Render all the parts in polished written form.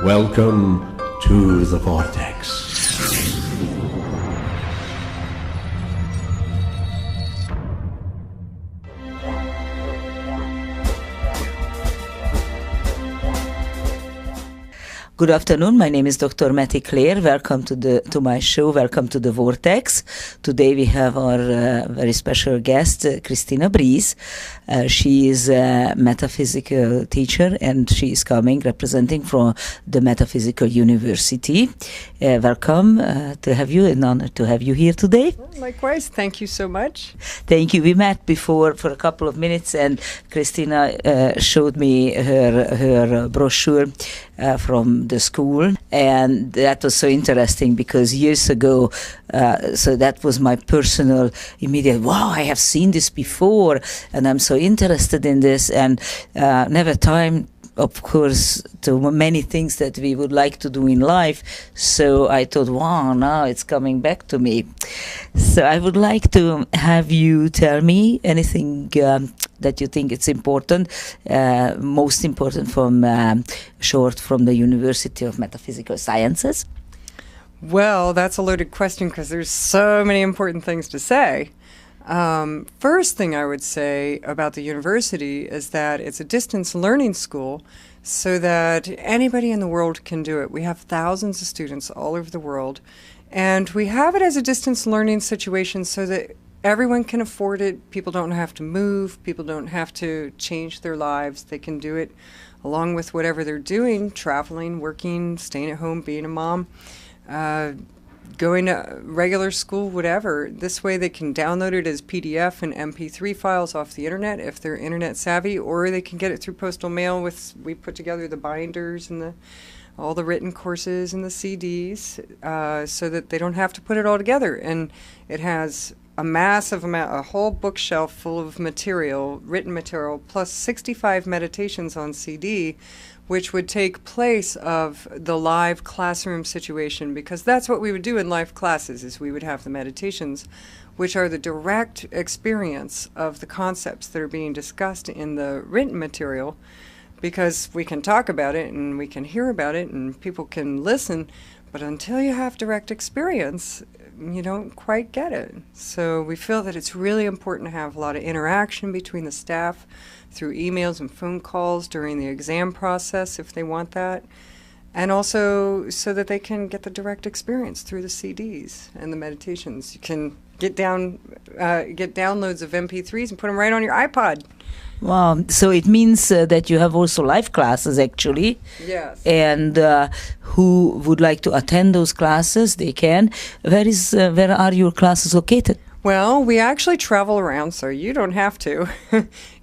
Welcome to the Vortex. Good afternoon. My name is Dr. Matty Claire. Welcome to my show. Welcome to the Vortex. Today we have our very special guest, Christine Breese. She is a metaphysical teacher, and she is coming representing from the Metaphysical University. Welcome to have you, an honor to have you here today. Likewise, thank you so much. Thank you. We met before for a couple of minutes, and Christina showed me her brochure from the school, and that was so interesting because years ago, so that was my personal immediate, wow, I have seen this before, and I'm so interested in this, and never time, of course, to many things that we would like to do in life. So I thought, wow, now it's coming back to me. So I would like to have you tell me anything that you think it's important, most important from short from the University of Metaphysical Sciences. Well, that's a loaded question because there's so many important things to say. First thing I would say about the university is that it's a distance learning school so that anybody in the world can do it. We have thousands of students all over the world, and we have it as a distance learning situation so that everyone can afford it. People don't have to move. People don't have to change their lives. They can do it along with whatever they're doing, traveling, working, staying at home, being a mom, going to regular school, whatever. This way they can download it as PDF and MP3 files off the internet if they're internet savvy, or they can get it through postal mail. We put together the binders and all the written courses and the CDs so that they don't have to put it all together. And it has a massive amount, a whole bookshelf full of material, written material, plus 65 meditations on CD, which would take place of the live classroom situation, because that's what we would do in live classes, is we would have the meditations, which are the direct experience of the concepts that are being discussed in the written material, because we can talk about it and we can hear about it and people can listen, but until you have direct experience, you don't quite get it. So we feel that it's really important to have a lot of interaction between the staff through emails and phone calls during the exam process if they want that, and also so that they can get the direct experience through the CDs and the meditations. You can get downloads of MP3s and put them right on your iPod. Wow, so it means that you have also live classes, actually. Yes. And who would like to attend those classes, they can. Where are your classes located? Well, we actually travel around, so you don't have to.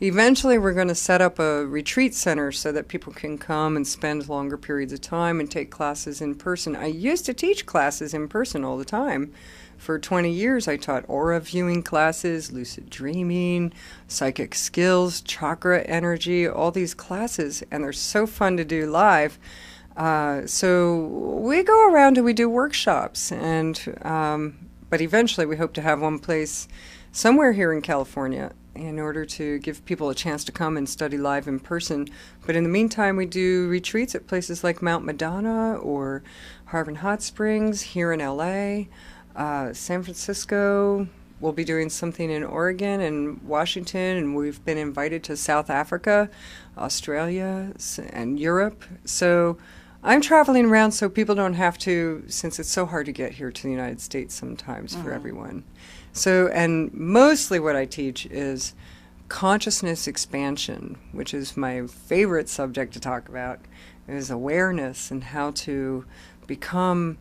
Eventually, we're going to set up a retreat center so that people can come and spend longer periods of time and take classes in person. I used to teach classes in person all the time. For 20 years, I taught aura viewing classes, lucid dreaming, psychic skills, chakra energy, all these classes, and they're so fun to do live. So we go around and we do workshops, and but eventually we hope to have one place somewhere here in California in order to give people a chance to come and study live in person. But in the meantime, we do retreats at places like Mount Madonna or Harbin Hot Springs here in LA. San Francisco. We'll be doing something in Oregon and Washington, and we've been invited to South Africa, Australia, and Europe. So I'm traveling around so people don't have to, since it's so hard to get here to the United States sometimes for everyone. So, and mostly what I teach is consciousness expansion, which is my favorite subject to talk about, is awareness and how to become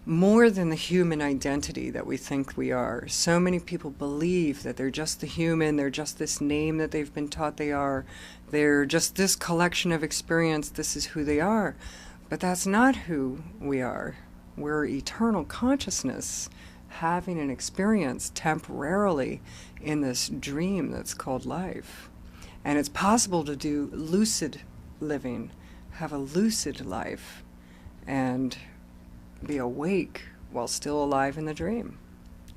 more than the human identity that we think we are. So many people believe that they're just the human, they're just this name that they've been taught they are, they're just this collection of experience, this is who they are. But that's not who we are. We're eternal consciousness having an experience temporarily in this dream that's called life. And it's possible to do lucid living, have a lucid life, and be awake while still alive in the dream,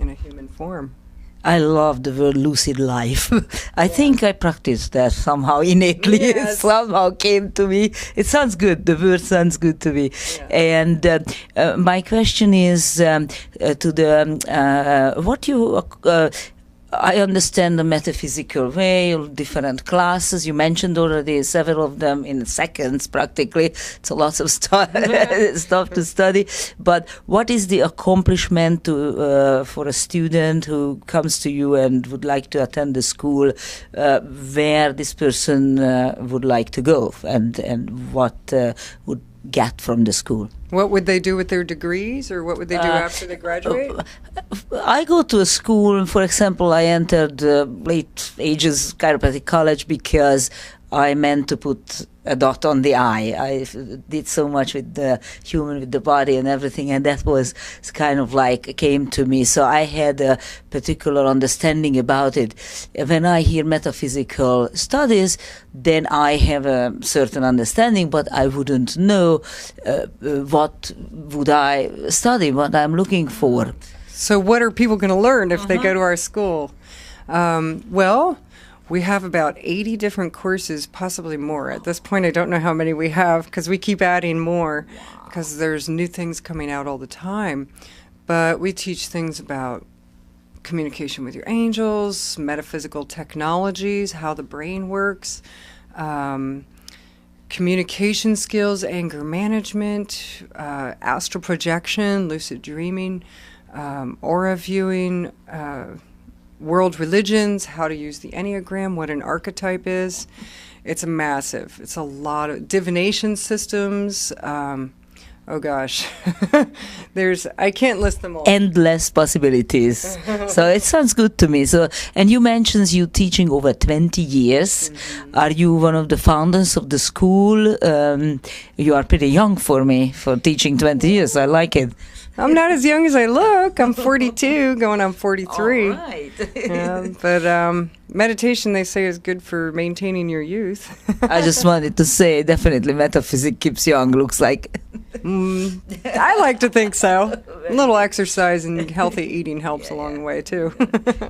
in a human form. I love the word lucid life. I think I practiced that somehow innately. It Yes. somehow came to me. It sounds good. The word sounds good to me. Yeah. And my question is to the what you. I understand the metaphysical way, different classes. You mentioned already several of them in seconds, practically. It's a lot of stuff to study. But what is the accomplishment for a student who comes to you and would like to attend the school, where this person would like to go, and what would get from the school? What would they do with their degrees, or what would they do after they graduate? I go to a school, for example, I entered late ages chiropractic college because I meant to put a dot on the I. I did so much with the human, with the body and everything, and that was kind of like came to me. So I had a particular understanding about it. When I hear metaphysical studies, then I have a certain understanding, but I wouldn't know what would I study, what I'm looking for. So what are people going to learn if they go to our school? Well, we have about 80 different courses, possibly more. At this point, I don't know how many we have because we keep adding more because there's new things coming out all the time. But we teach things about communication with your angels, metaphysical technologies, how the brain works, communication skills, anger management, astral projection, lucid dreaming, aura viewing, world religions, how to use the Enneagram, what an archetype is. It's a lot of divination systems. Oh gosh, I can't list them all. Endless possibilities. So it sounds good to me. So, and you mentioned you teaching over 20 years. Mm-hmm. Are you one of the founders of the school? You are pretty young for me for teaching 20 years. I like it. I'm not as young as I look. I'm 42, going on 43. All right. But meditation, they say, is good for maintaining your youth. I just wanted to say, definitely metaphysics keeps young, looks like. I like to think so. A little exercise and healthy eating helps along the way, too.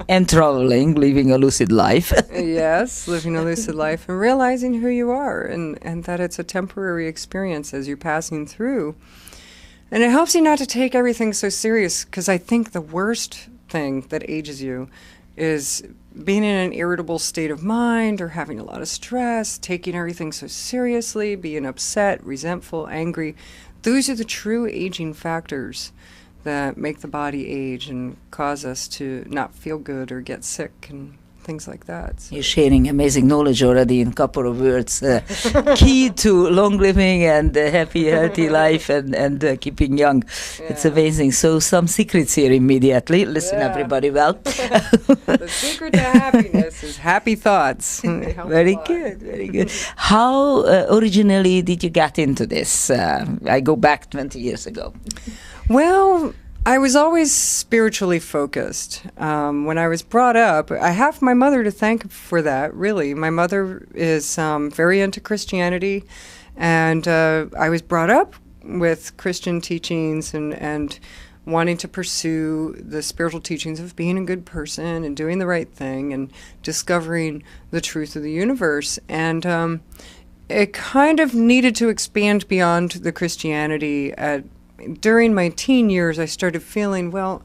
And traveling, living a lucid life. Yes, living a lucid life and realizing who you are and that it's a temporary experience as you're passing through. And it helps you not to take everything so serious, because I think the worst thing that ages you is being in an irritable state of mind or having a lot of stress, taking everything so seriously, being upset, resentful, angry. Those are the true aging factors that make the body age and cause us to not feel good or get sick and things like that. So. You're sharing amazing knowledge already in a couple of words. Key to long living and happy, healthy life and keeping young. Yeah. It's amazing. So some secrets here immediately. Listen, everybody, well. The secret to happiness is happy thoughts. Very good, very good. How originally did you get into this? I go back 20 years ago. Well, I was always spiritually focused. When I was brought up, I have my mother to thank for that, really. My mother is very into Christianity, and I was brought up with Christian teachings and wanting to pursue the spiritual teachings of being a good person and doing the right thing and discovering the truth of the universe. And it kind of needed to expand beyond the Christianity. During my teen years, I started feeling, well,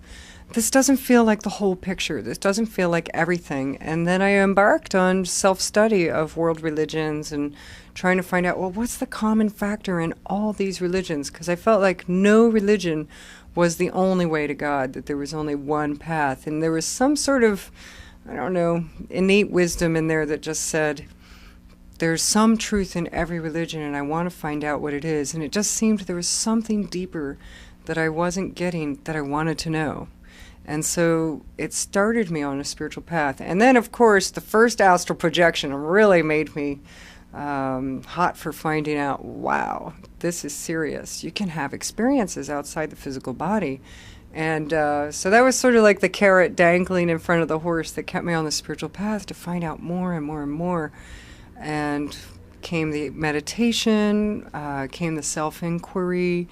this doesn't feel like the whole picture. This doesn't feel like everything. And then I embarked on self-study of world religions and trying to find out, well, what's the common factor in all these religions? Because I felt like no religion was the only way to God, that there was only one path. And there was some sort of, I don't know, innate wisdom in there that just said, there's some truth in every religion, and I want to find out what it is. And it just seemed there was something deeper that I wasn't getting that I wanted to know. And so it started me on a spiritual path. And then, of course, the first astral projection really made me hot for finding out, wow, this is serious. You can have experiences outside the physical body. And so that was sort of like the carrot dangling in front of the horse that kept me on the spiritual path to find out more and more and more. And came the meditation, came the self-inquiry,